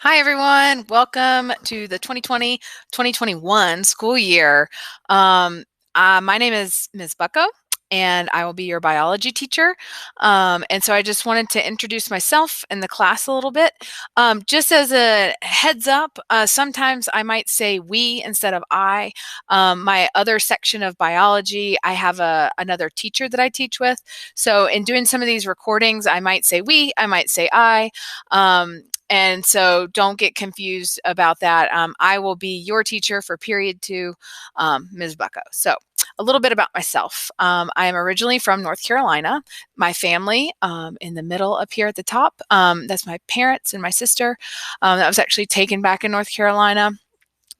Hi, everyone. Welcome to the 2020-2021 school year. Um, my name is Ms. Bucko, and I will be your biology teacher. And so I just wanted to introduce myself and the class a little bit. Just as a heads up, sometimes I might say we instead of I. My other section of biology, I have another teacher that I teach with. So in doing some of these recordings, I might say we, I might say I. And so don't get confused about that. I will be your teacher for period 2, Ms. Bucko. So a little bit about myself. I am originally from North Carolina. My family in the middle up here at the top, that's my parents and my sister. That was actually taken back in North Carolina.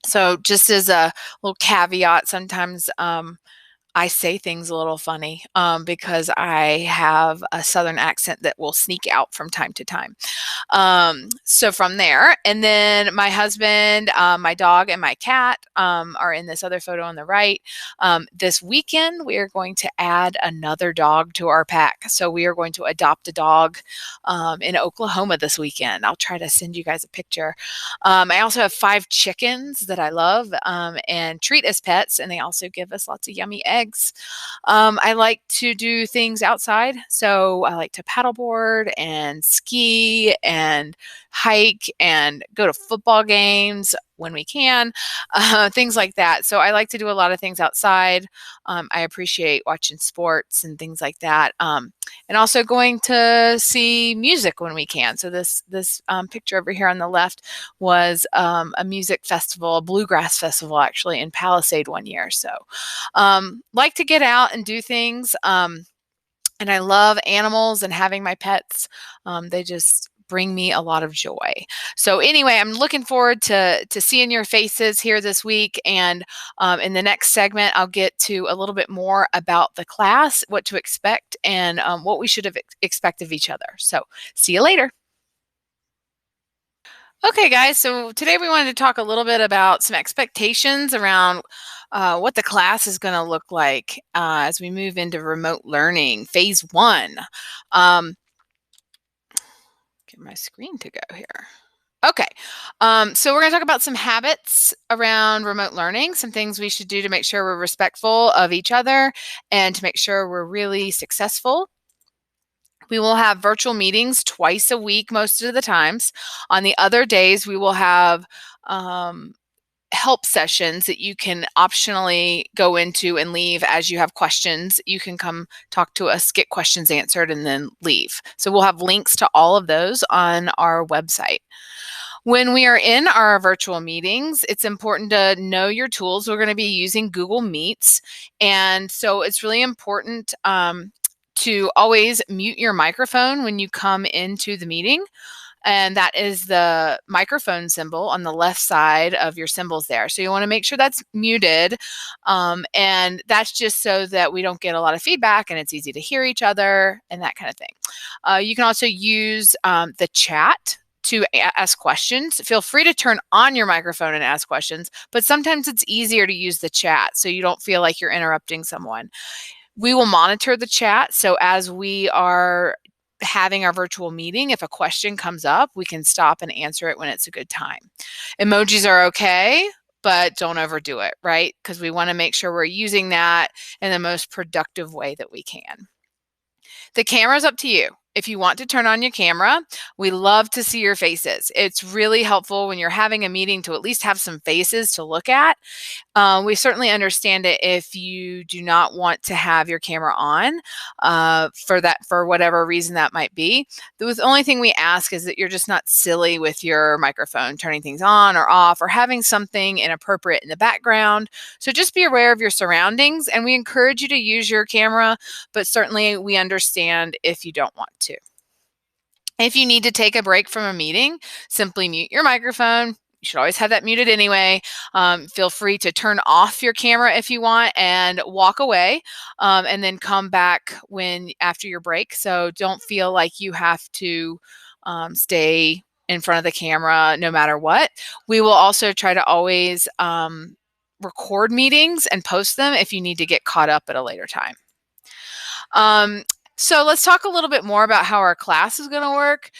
So just as a little caveat, sometimes I say things a little funny because I have a Southern accent that will sneak out from time to time. So from there, and then my husband, my dog, and my cat are in this other photo on the right. This weekend, we are going to add another dog to our pack. So we are going to adopt a dog in Oklahoma this weekend. I'll try to send you guys a picture. I also have 5 chickens that I love and treat as pets, and they also give us lots of yummy eggs. I like to do things outside, so I like to paddleboard and ski and hike and go to football games when we can, things like that. So I like to do a lot of things outside. I appreciate watching sports and things like that, and also going to see music when we can. So this picture over here on the left was a music festival, a bluegrass festival actually in Palisade one year. So like to get out and do things. And I love animals and having my pets. They just bring me a lot of joy. So anyway, I'm looking forward to seeing your faces here this week. And in the next segment, I'll get to a little bit more about the class, what to expect, and what we should expect of each other. So see you later. Okay, guys, so today we wanted to talk a little bit about some expectations around what the class is going to look like as we move into remote learning, phase 1. Get my screen to go here. Okay, so we're going to talk about some habits around remote learning, some things we should do to make sure we're respectful of each other and to make sure we're really successful. We will have virtual meetings twice a week most of the times. On the other days, we will have help sessions that you can optionally go into and leave as you have questions. You can come talk to us, get questions answered, and then leave. So we'll have links to all of those on our website. When we are in our virtual meetings, it's important to know your tools. We're going to be using Google Meets. And so it's really important to always mute your microphone when you come into the meeting. And that is the microphone symbol on the left side of your symbols there. So you want to make sure that's muted. And that's just so that we don't get a lot of feedback and it's easy to hear each other and that kind of thing. You can also use the chat to ask questions. Feel free to turn on your microphone and ask questions, but sometimes it's easier to use the chat so you don't feel like you're interrupting someone. We will monitor the chat. So as we are having our virtual meeting, if a question comes up, we can stop and answer it when it's a good time. Emojis are okay, but don't overdo it, right? Because we want to make sure we're using that in the most productive way that we can. The camera's up to you. If you want to turn on your camera, we love to see your faces. It's really helpful when you're having a meeting to at least have some faces to look at. We certainly understand it if you do not want to have your camera on for whatever reason that might be. The only thing we ask is that you're just not silly with your microphone, turning things on or off or having something inappropriate in the background. So just be aware of your surroundings, and we encourage you to use your camera, but certainly we understand if you don't want to. If you need to take a break from a meeting, simply mute your microphone. You should always have that muted anyway. Feel free to turn off your camera if you want and walk away and then come back after your break. So don't feel like you have to stay in front of the camera no matter what. We will also try to always record meetings and post them if you need to get caught up at a later time. So let's talk a little bit more about how our class is going to work.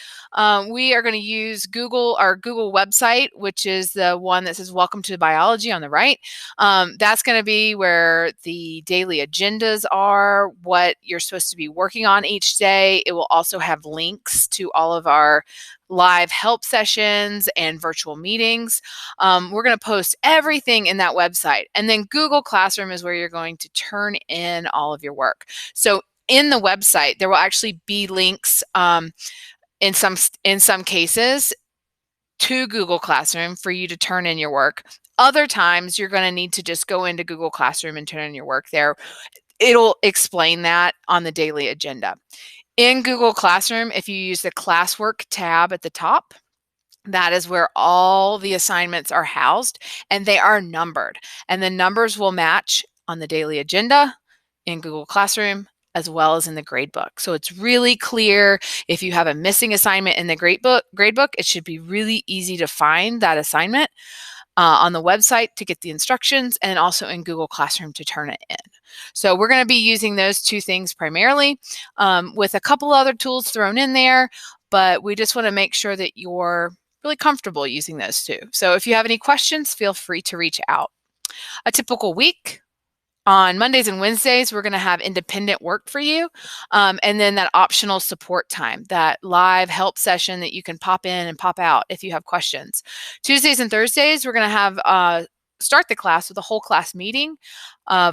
We are going to use our Google website, which is the one that says Welcome to Biology on the right. That's going to be where the daily agendas are, what you're supposed to be working on each day. It will also have links to all of our live help sessions and virtual meetings. We're going to post everything in that website. And then Google Classroom is where you're going to turn in all of your work. So in the website, there will actually be links in some cases to Google Classroom for you to turn in your work. Other times, you're going to need to just go into Google Classroom and turn in your work there. It'll explain that on the daily agenda. In Google Classroom, if you use the classwork tab at the top, that is where all the assignments are housed, and they are numbered. And the numbers will match on the daily agenda in Google Classroom as well as in the gradebook. So it's really clear. If you have a missing assignment in the gradebook, it should be really easy to find that assignment on the website to get the instructions, and also in Google Classroom to turn it in. So we're going to be using those two things primarily, with a couple other tools thrown in there, but we just want to make sure that you're really comfortable using those two. So if you have any questions, feel free to reach out. A typical week: on Mondays and Wednesdays, we're going to have independent work for you. And then that optional support time, that live help session that you can pop in and pop out if you have questions. Tuesdays and Thursdays, we're going to have start the class with a whole class meeting,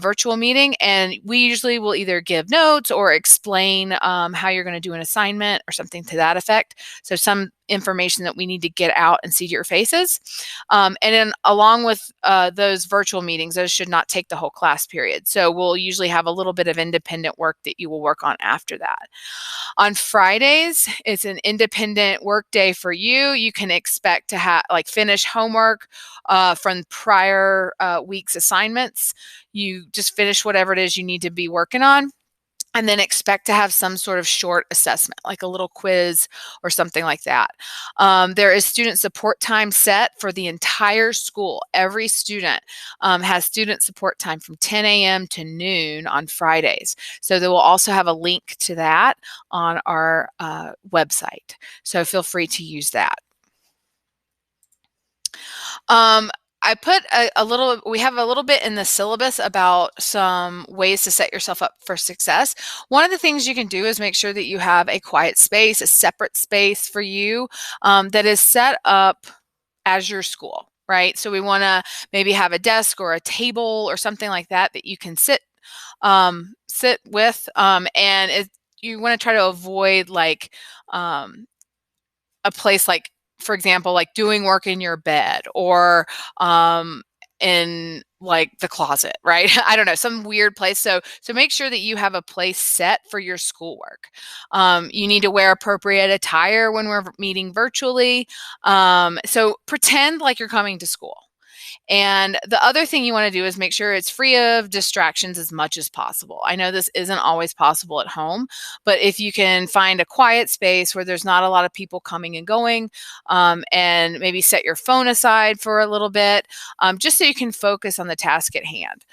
virtual meeting. And we usually will either give notes or explain how you're going to do an assignment or something to that effect. So some information that we need to get out and see your faces. And then along with those virtual meetings, those should not take the whole class period. So we'll usually have a little bit of independent work that you will work on after that. On Fridays, it's an independent work day for you. You can expect to have finish homework from prior week's assignments. You just finish whatever it is you need to be working on, and then expect to have some sort of short assessment, like a little quiz or something like that. There is student support time set for the entire school. Every student has student support time from 10 a.m. to noon on Fridays. So they will also have a link to that on our website. So feel free to use that. I put we have a little bit in the syllabus about some ways to set yourself up for success. One of the things you can do is make sure that you have a quiet space, a separate space for you that is set up as your school, right? So we want to maybe have a desk or a table or something like that that you can sit with, and you want to try to avoid a place for example, doing work in your bed or in the closet, right? I don't know, some weird place. So make sure that you have a place set for your schoolwork. You need to wear appropriate attire when we're meeting virtually. So pretend like you're coming to school. And the other thing you want to do is make sure it's free of distractions as much as possible. I know this isn't always possible at home, but if you can find a quiet space where there's not a lot of people coming and going, and maybe set your phone aside for a little bit, just so you can focus on the task at hand.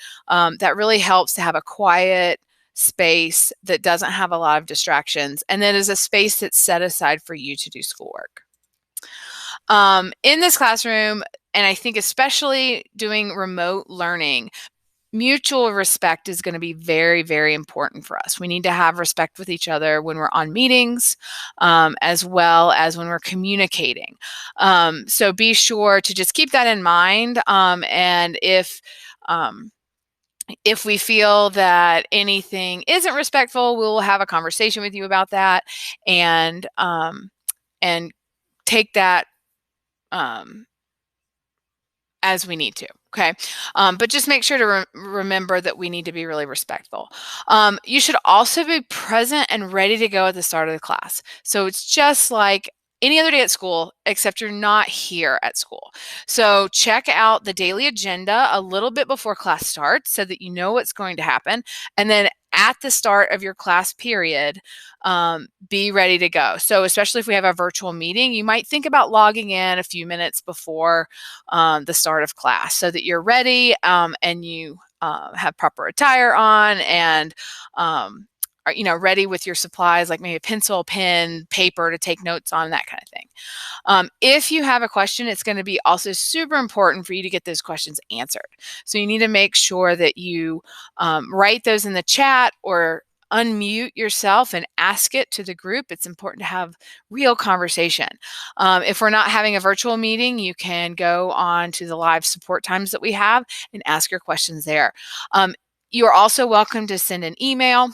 That really helps to have a quiet space that doesn't have a lot of distractions, and that is a space that's set aside for you to do schoolwork. In this classroom, and I think especially doing remote learning, mutual respect is going to be very, very important for us. We need to have respect with each other when we're on meetings, as well as when we're communicating. So be sure to just keep that in mind. And if we feel that anything isn't respectful, we'll have a conversation with you about that, and take that as we need to. Okay. But just make sure to remember that we need to be really respectful. You should also be present and ready to go at the start of the class. So it's just like any other day at school, except you're not here at school. So check out the daily agenda a little bit before class starts so that you know what's going to happen. And then at the start of your class period, be ready to go. So especially if we have a virtual meeting, you might think about logging in a few minutes before the start of class so that you're ready, and you have proper attire on, and ready with your supplies, like maybe a pencil, pen, paper to take notes on, that kind of thing. If you have a question, it's going to be also super important for you to get those questions answered. So you need to make sure that you write those in the chat or unmute yourself and ask it to the group. It's important to have real conversation. If we're not having a virtual meeting, you can go on to the live support times that we have and ask your questions there. You are also welcome to send an email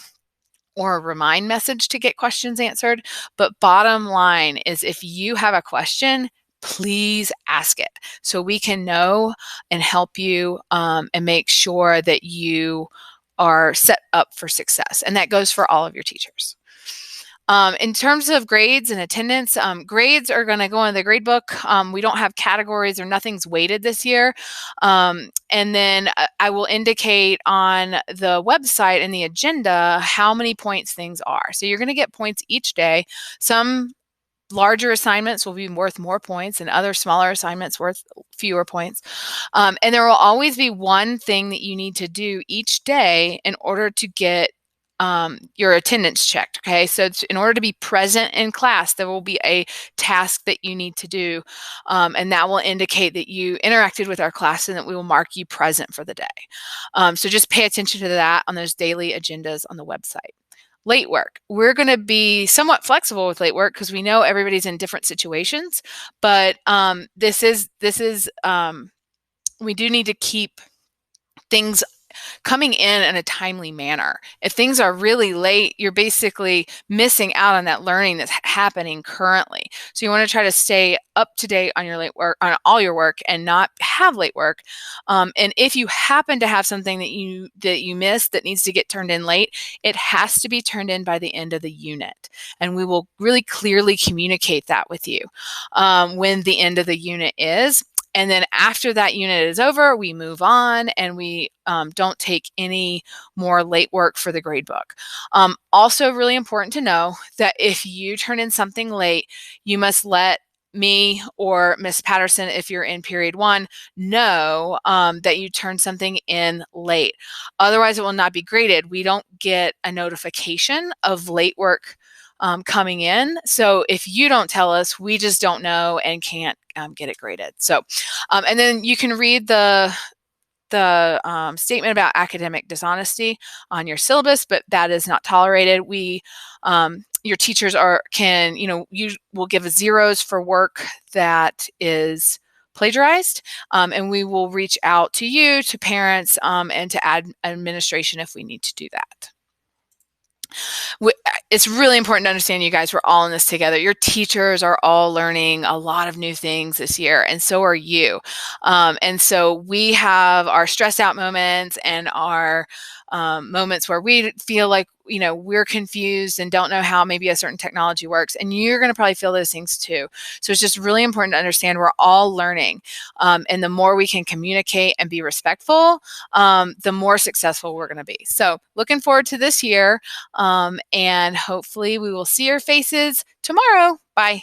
or a remind message to get questions answered. But bottom line is, if you have a question, please ask it so we can know and help you and make sure that you are set up for success. And that goes for all of your teachers. In terms of grades and attendance, grades are going to go in the grade book. We don't have categories or nothing's weighted this year. And then I will indicate on the website and the agenda how many points things are. So you're going to get points each day. Some larger assignments will be worth more points and other smaller assignments worth fewer points. And there will always be one thing that you need to do each day in order to get your attendance checked. Okay, so in order to be present in class, there will be a task that you need to do, and that will indicate that you interacted with our class and that we will mark you present for the day. So just pay attention to that on those daily agendas on the website. Late work. We're going to be somewhat flexible with late work because we know everybody's in different situations, but we do need to keep things coming in a timely manner. If things are really late, you're basically missing out on that learning that's happening currently. So you want to try to stay up to date on your late work, on all your work, and not have late work. And if you happen to have something that you missed that needs to get turned in late, it has to be turned in by the end of the unit. And we will really clearly communicate that with you when the end of the unit is. And then after that unit is over, we move on and we don't take any more late work for the gradebook. Also really important to know that if you turn in something late, you must let me or Miss Patterson, if you're in period 1, know that you turned something in late. Otherwise, it will not be graded. We don't get a notification of late work coming in. So if you don't tell us, we just don't know and can't get it graded. So, and then you can read the statement about academic dishonesty on your syllabus, but that is not tolerated. Your teachers you will give zeros for work that is plagiarized, and we will reach out to you, to parents, and to administration if we need to do that. It's really important to understand, you guys, we're all in this together. Your teachers are all learning a lot of new things this year, and so are you. And so we have our stressed out moments and our moments where we feel like, we're confused and don't know how maybe a certain technology works. And you're going to probably feel those things too. So it's just really important to understand we're all learning. And the more we can communicate and be respectful, the more successful we're going to be. So looking forward to this year. And hopefully we will see your faces tomorrow. Bye.